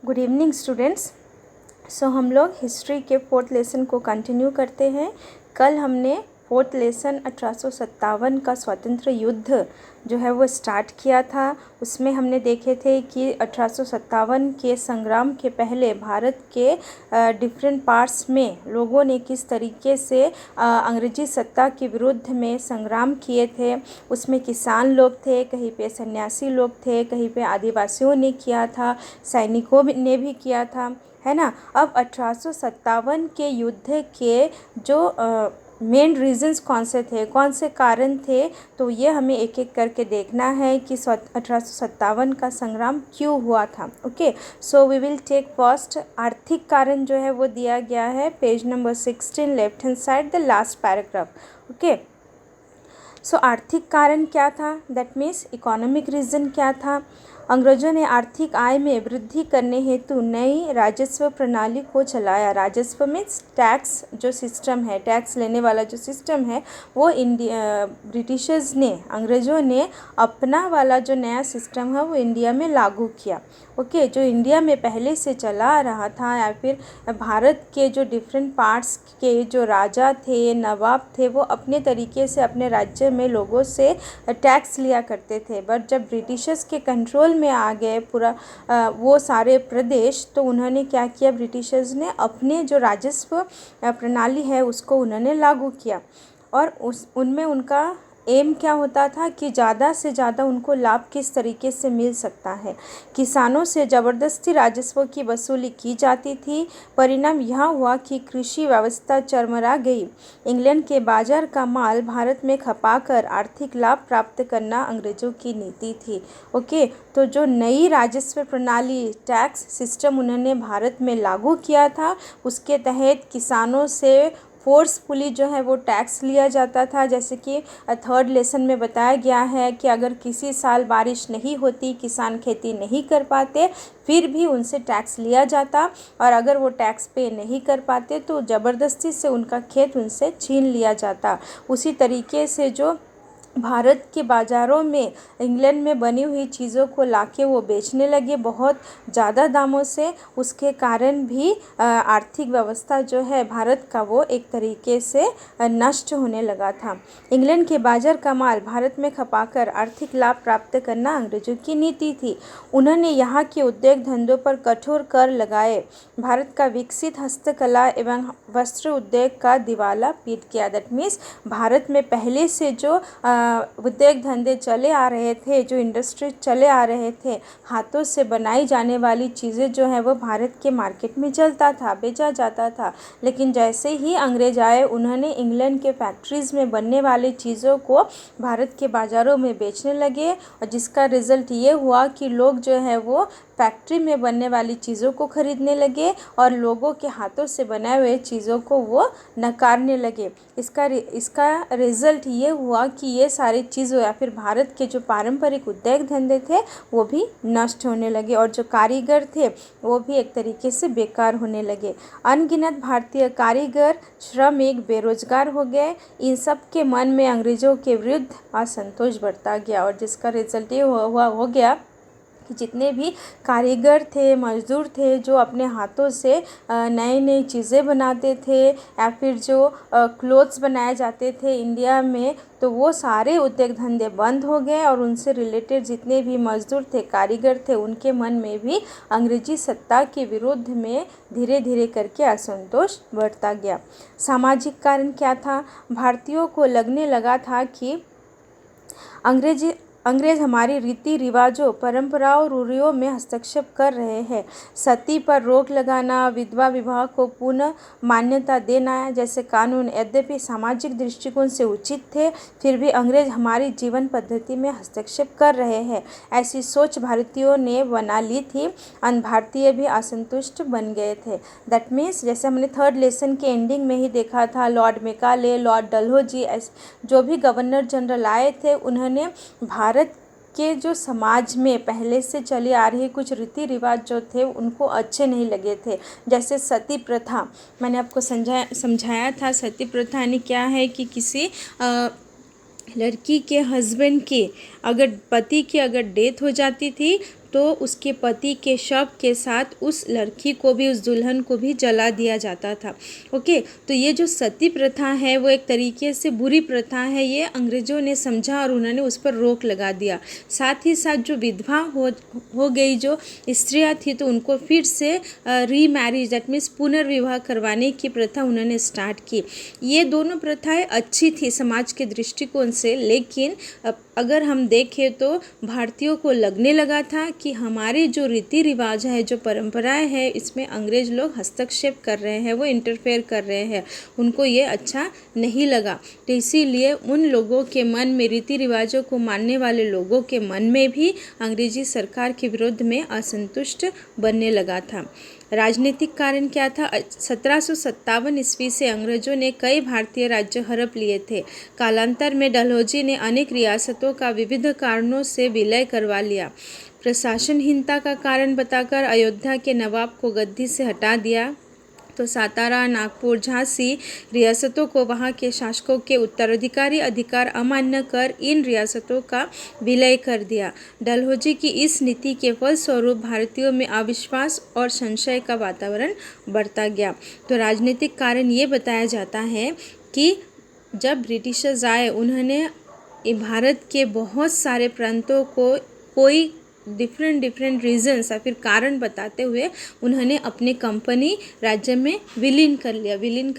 Good evening students. हम लोग history के फोर्थ लेसन को कंटिन्यू करते हैं। कल हमने फोर्थ लेसन 1857 का स्वतंत्र युद्ध जो है वो स्टार्ट किया था। उसमें हमने देखे थे कि 1857 के संग्राम के पहले भारत के डिफरेंट पार्ट्स में लोगों ने किस तरीके से अंग्रेजी सत्ता के विरुद्ध में संग्राम किए थे। उसमें किसान लोग थे, कहीं पे सन्यासी लोग थे, कहीं पे आदिवासियों ने किया था, सैनिकों ने भी किया था, है ना। अब 1857 के युद्ध के जो मेन रीजंस कौन से थे, कौन से कारण थे, तो ये हमें एक एक करके देखना है कि 1857 का संग्राम क्यों हुआ था। Okay, so we will take first आर्थिक कारण जो है वो दिया गया है page number 16 left hand side the last paragraph. Okay, so आर्थिक कारण क्या था, दैट मीन्स इकोनॉमिक रीज़न क्या था। अंग्रेजों ने आर्थिक आय में वृद्धि करने हेतु नई राजस्व प्रणाली को चलाया। राजस्व मीन्स टैक्स जो सिस्टम है, टैक्स लेने वाला जो सिस्टम है वो ब्रिटिशर्स ने, अंग्रेज़ों ने अपना वाला जो नया सिस्टम है वो इंडिया में लागू किया। ओके, जो इंडिया में पहले से चला आ रहा था या फिर भारत के जो डिफरेंट पार्ट्स के जो राजा थे, नवाब थे, वो अपने तरीके से अपने राज्य में लोगों से टैक्स लिया करते थे। बट जब ब्रिटिशर्स के कंट्रोल में आ गए पूरा वो सारे प्रदेश, तो उन्होंने क्या किया, ब्रिटिशर्स ने अपने जो राजस्व प्रणाली है उसको उन्होंने लागू किया। और उनमें उनका एम क्या होता था कि ज़्यादा से ज़्यादा उनको लाभ किस तरीके से मिल सकता है। किसानों से ज़बरदस्ती राजस्व की वसूली की जाती थी। परिणाम यह हुआ कि कृषि व्यवस्था चरमरा गई। इंग्लैंड के बाजार का माल भारत में खपाकर आर्थिक लाभ प्राप्त करना अंग्रेज़ों की नीति थी। ओके, तो जो नई राजस्व प्रणाली टैक्स सिस्टम उन्होंने भारत में लागू किया था, उसके तहत किसानों से फोर्सफुली जो है वो टैक्स लिया जाता था। जैसे कि थर्ड लेसन में बताया गया है कि अगर किसी साल बारिश नहीं होती, किसान खेती नहीं कर पाते, फिर भी उनसे टैक्स लिया जाता, और अगर वो टैक्स पे नहीं कर पाते तो ज़बरदस्ती से उनका खेत उनसे छीन लिया जाता। उसी तरीके से जो भारत के बाज़ारों में इंग्लैंड में बनी हुई चीज़ों को लाके वो बेचने लगे बहुत ज़्यादा दामों से। उसके कारण भी आर्थिक व्यवस्था जो है भारत का वो एक तरीके से नष्ट होने लगा था। इंग्लैंड के बाजार का माल भारत में खपाकर आर्थिक लाभ प्राप्त करना अंग्रेजों की नीति थी। उन्होंने यहाँ के उद्योग धंधों पर कठोर कर लगाए। भारत का विकसित हस्तकला एवं वस्त्र उद्योग का दिवाला पीट किया। दैट मीन्स भारत में पहले से जो उद्योग धंधे चले आ रहे थे, जो इंडस्ट्री चले आ रहे थे, हाथों से बनाई जाने वाली चीज़ें जो है वो भारत के मार्केट में चलता था, बेचा जाता था। लेकिन जैसे ही अंग्रेज आए, उन्होंने इंग्लैंड के फैक्ट्रीज़ में बनने वाली चीज़ों को भारत के बाज़ारों में बेचने लगे, और जिसका रिज़ल्ट ये हुआ कि लोग जो है वो फैक्ट्री में बनने वाली चीज़ों को खरीदने लगे और लोगों के हाथों से बनाए हुए चीज़ों को वो नकारने लगे। इसका रिज़ल्ट ये हुआ कि ये सारी चीज़ों या फिर भारत के जो पारंपरिक उद्योग धंधे थे वो भी नष्ट होने लगे, और जो कारीगर थे वो भी एक तरीके से बेकार होने लगे। अनगिनत भारतीय कारीगर, श्रमिक बेरोजगार हो गए। इन सब के मन में अंग्रेज़ों के विरुद्ध असंतोष बढ़ता गया, और जिसका रिज़ल्ट ये हो गया कि जितने भी कारीगर थे, मज़दूर थे, जो अपने हाथों से नई नई चीज़ें बनाते थे या फिर जो क्लोथ्स बनाए जाते थे इंडिया में, तो वो सारे उद्योग धंधे बंद हो गए, और उनसे रिलेटेड जितने भी मज़दूर थे, कारीगर थे, उनके मन में भी अंग्रेजी सत्ता के विरुद्ध में धीरे धीरे करके असंतोष बढ़ता गया। सामाजिक कारण क्या था, भारतीयों को लगने लगा था कि अंग्रेज हमारी रीति रिवाजों, परंपराओं, रूढ़ियों में हस्तक्षेप कर रहे हैं। सती पर रोक लगाना, विधवा विवाह को पुनः मान्यता देना जैसे कानून यद्यपि सामाजिक दृष्टिकोण से उचित थे, फिर भी अंग्रेज हमारी जीवन पद्धति में हस्तक्षेप कर रहे हैं, ऐसी सोच भारतीयों ने बना ली थी। अन्य भारतीय भी असंतुष्ट बन गए थे। दैट मीन्स जैसे हमने थर्ड लेसन के एंडिंग में ही देखा था, लॉर्ड मेकाले, लॉर्ड डलहौजी, जो भी गवर्नर जनरल आए थे, उन्होंने भारत के जो समाज में पहले से चले आ रहे कुछ रीति रिवाज जो थे उनको अच्छे नहीं लगे थे। जैसे सती प्रथा, मैंने आपको समझाया था। सती प्रथा यानी क्या है कि किसी लड़की के हस्बैंड की, अगर पति की अगर डेथ हो जाती थी तो उसके पति के शव के साथ उस लड़की को भी, उस दुल्हन को भी जला दिया जाता था। ओके, तो ये जो सती प्रथा है वो एक तरीके से बुरी प्रथा है, ये अंग्रेज़ों ने समझा और उन्होंने उस पर रोक लगा दिया। साथ ही साथ जो विधवा हो गई जो स्त्रियाँ थी, तो उनको फिर से रीमैरिज, दैट मीन्स पुनर्विवाह करवाने की प्रथा उन्होंने स्टार्ट की। ये दोनों प्रथाएं अच्छी थी समाज के दृष्टिकोण से, लेकिन अगर हम देखें तो भारतीयों को लगने लगा था कि हमारे जो रीति रिवाज है, जो परंपराएं हैं, इसमें अंग्रेज लोग हस्तक्षेप कर रहे हैं, वो इंटरफेयर कर रहे हैं। उनको ये अच्छा नहीं लगा, तो इसीलिए उन लोगों के मन में, रीति रिवाजों को मानने वाले लोगों के मन में भी अंग्रेजी सरकार के विरोध में असंतुष्ट बनने लगा था। राजनीतिक कारण क्या था? 1757 ईस्वी से अंग्रेजों ने कई भारतीय राज्य हड़प लिए थे। कालांतर में डलहौजी ने अनेक रियासतों का विविध कारणों से विलय करवा लिया। प्रशासनहीनता का कारण बताकर अयोध्या के नवाब को गद्दी से हटा दिया, तो सातारा, नागपुर, झांसी रियासतों को वहाँ के शासकों के उत्तराधिकारी अधिकार अमान्य कर इन रियासतों का विलय कर दिया। डलहौजी की इस नीति के फलस्वरूप भारतीयों में अविश्वास और संशय का वातावरण बढ़ता गया। तो राजनीतिक कारण ये बताया जाता है कि जब ब्रिटिशर्स आए, उन्होंने भारत के बहुत सारे प्रांतों को कोई डिफरेंट रीजन्स या फिर कारण बताते हुए उन्होंने अपने कंपनी राज्य में विलीन कर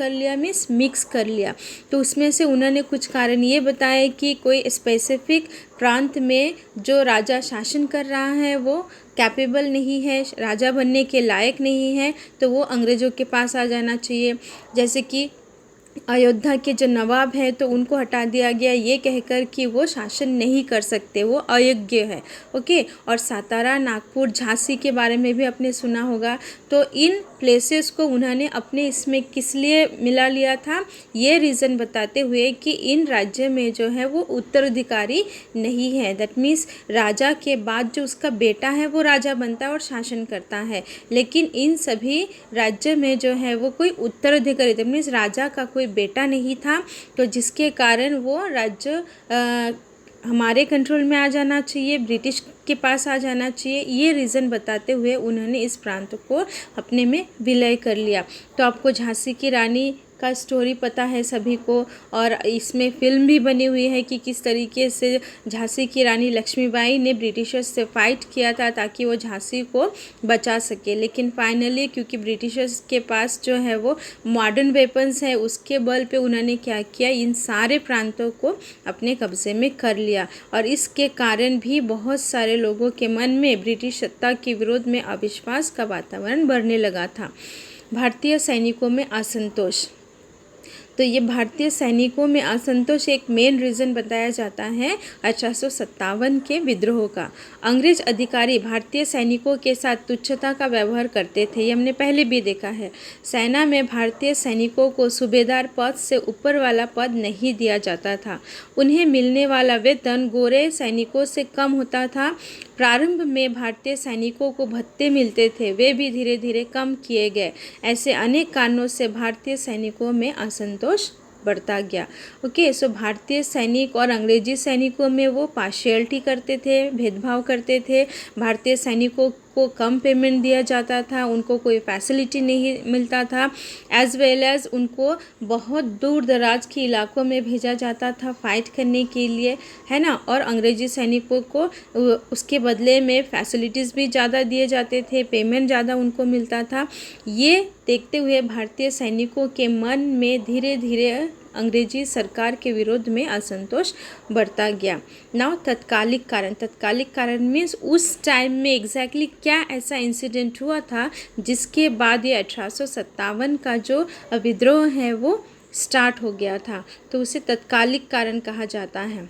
लिया मीन्स मिक्स कर लिया। तो उसमें से उन्होंने कुछ कारण ये बताए कि कोई स्पेसिफिक प्रांत में जो राजा शासन कर रहा है वो कैपेबल नहीं है, राजा बनने के लायक नहीं है, तो वो अंग्रेज़ों के पास आ जाना चाहिए। जैसे कि अयोध्या के जो नवाब हैं, तो उनको हटा दिया गया ये कहकर कि वो शासन नहीं कर सकते, वो अयोग्य है। ओके, और सातारा, नागपुर, झांसी के बारे में भी आपने सुना होगा। तो इन प्लेसेस को उन्होंने अपने इसमें किस लिए मिला लिया था, ये रीज़न बताते हुए कि इन राज्य में जो है वो उत्तराधिकारी नहीं है। दैट मीन्स राजा के बाद जो उसका बेटा है वो राजा बनता है और शासन करता है, लेकिन इन सभी राज्य में जो है वो कोई उत्तराधिकारी, दैट मीन्स राजा का कोई बेटा नहीं था, तो जिसके कारण वो राज्य हमारे कंट्रोल में आ जाना चाहिए, ब्रिटिश के पास आ जाना चाहिए। ये रीज़न बताते हुए उन्होंने इस प्रांत को अपने में विलय कर लिया। तो आपको झांसी की रानी का स्टोरी पता है सभी को, और इसमें फिल्म भी बनी हुई है कि किस तरीके से झांसी की रानी लक्ष्मीबाई ने ब्रिटिशर्स से फाइट किया था ताकि वो झांसी को बचा सके। लेकिन फाइनली क्योंकि ब्रिटिशर्स के पास जो है वो मॉडर्न वेपन्स है, उसके बल पे उन्होंने क्या किया, इन सारे प्रांतों को अपने कब्जे में कर लिया, और इसके कारण भी बहुत सारे लोगों के मन में ब्रिटिश सत्ता के विरोध में अविश्वास का वातावरण बढ़ने लगा था। भारतीय सैनिकों में असंतोष, तो ये भारतीय सैनिकों में असंतोष एक मेन रीज़न बताया जाता है 1857 के विद्रोह का। अंग्रेज अधिकारी भारतीय सैनिकों के साथ तुच्छता का व्यवहार करते थे, ये हमने पहले भी देखा है। सेना में भारतीय सैनिकों को सूबेदार पद से ऊपर वाला पद नहीं दिया जाता था। उन्हें मिलने वाला वेतन गोरे सैनिकों से कम होता था। प्रारंभ में भारतीय सैनिकों को भत्ते मिलते थे, वे भी धीरे धीरे कम किए गए। ऐसे अनेक कारणों से भारतीय सैनिकों में असंतोष बढ़ता गया। ओके, सो भारतीय सैनिक और अंग्रेजी सैनिकों में वो पार्शियलिटी करते थे, भेदभाव करते थे। भारतीय सैनिकों को कम पेमेंट दिया जाता था, उनको कोई फैसिलिटी नहीं मिलता था, एज वेल एज उनको बहुत दूर दराज के इलाकों में भेजा जाता था फाइट करने के लिए, है ना। और अंग्रेजी सैनिकों को उसके बदले में फैसिलिटीज़ भी ज़्यादा दिए जाते थे, पेमेंट ज़्यादा उनको मिलता था। ये देखते हुए भारतीय सैनिकों के मन में धीरे धीरे अंग्रेजी सरकार के विरोध में असंतोष बढ़ता गया। नाउ तत्कालिक कारण मीन्स उस टाइम में एग्जैक्टली क्या ऐसा इंसिडेंट हुआ था जिसके बाद ये 1857 का जो विद्रोह है वो स्टार्ट हो गया था, तो उसे तत्कालिक कारण कहा जाता है।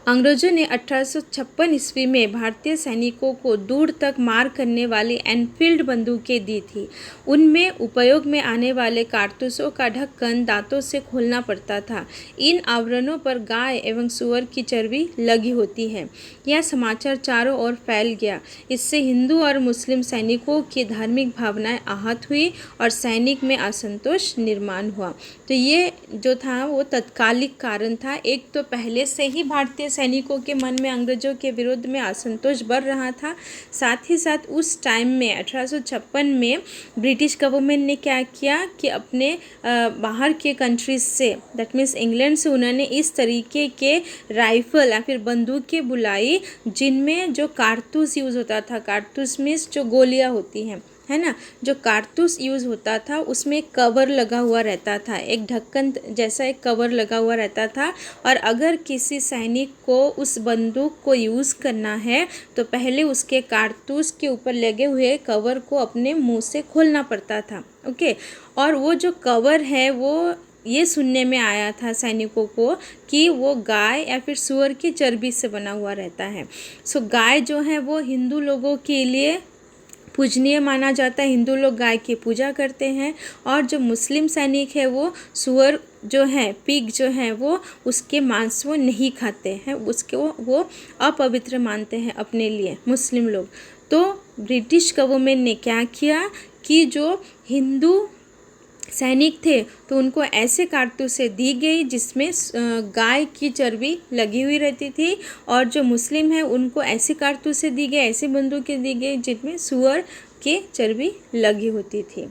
अंग्रेजों ने 1856 ईस्वी में भारतीय सैनिकों को दूर तक मार करने वाली एनफील्ड बंदूकें दी थी। उनमें उपयोग में आने वाले कारतूसों का ढक्कन दांतों से खोलना पड़ता था। इन आवरणों पर गाय एवं सुअर की चर्बी लगी होती है। यह समाचार चारों ओर फैल गया। इससे हिंदू और मुस्लिम सैनिकों की धार्मिक भावनाएं आहत हुई और सैनिक में असंतोष निर्माण हुआ। तो ये जो था वो तत्कालिक कारण था। एक तो पहले से ही भारतीय भारतीय सैनिकों के मन में अंग्रेज़ों के विरुद्ध में असंतोष बढ़ रहा था। साथ ही साथ उस टाइम में 1856 में ब्रिटिश गवर्नमेंट ने क्या किया कि अपने बाहर के कंट्रीज से, दैट मीन्स इंग्लैंड से, उन्होंने इस तरीके के राइफ़ल या फिर बंदूकें बुलाई जिनमें जो कारतूस यूज़ होता था, कारतूस मीन्स जो गोलियां होती हैं, है ना, जो कारतूस यूज़ होता था उसमें एक कवर लगा हुआ रहता था, एक ढक्कन जैसा एक कवर लगा हुआ रहता था। और अगर किसी सैनिक को उस बंदूक को यूज़ करना है तो पहले उसके कारतूस के ऊपर लगे हुए कवर को अपने मुंह से खोलना पड़ता था। ओके, और वो जो कवर है वो ये सुनने में आया था सैनिकों को कि वो गाय या फिर सूअर की चर्बी से बना हुआ रहता है। सो गाय जो है वो हिंदू लोगों के लिए पूजनीय माना जाता है, हिंदू लोग गाय की पूजा करते हैं। और जो मुस्लिम सैनिक है वो सूअर जो है, पिग जो है, वो उसके मांस वो नहीं खाते हैं, उसके वो अपवित्र मानते हैं अपने लिए मुस्लिम लोग। तो ब्रिटिश गवर्नमेंट ने क्या किया कि जो हिंदू सैनिक थे तो उनको ऐसे कारतूसें दी गई जिसमें गाय की चर्बी लगी हुई रहती थी, और जो मुस्लिम है उनको ऐसी कारतूसें दी गई, ऐसी बंदूकें दी गई जिनमें सूअर की चर्बी लगी होती थी।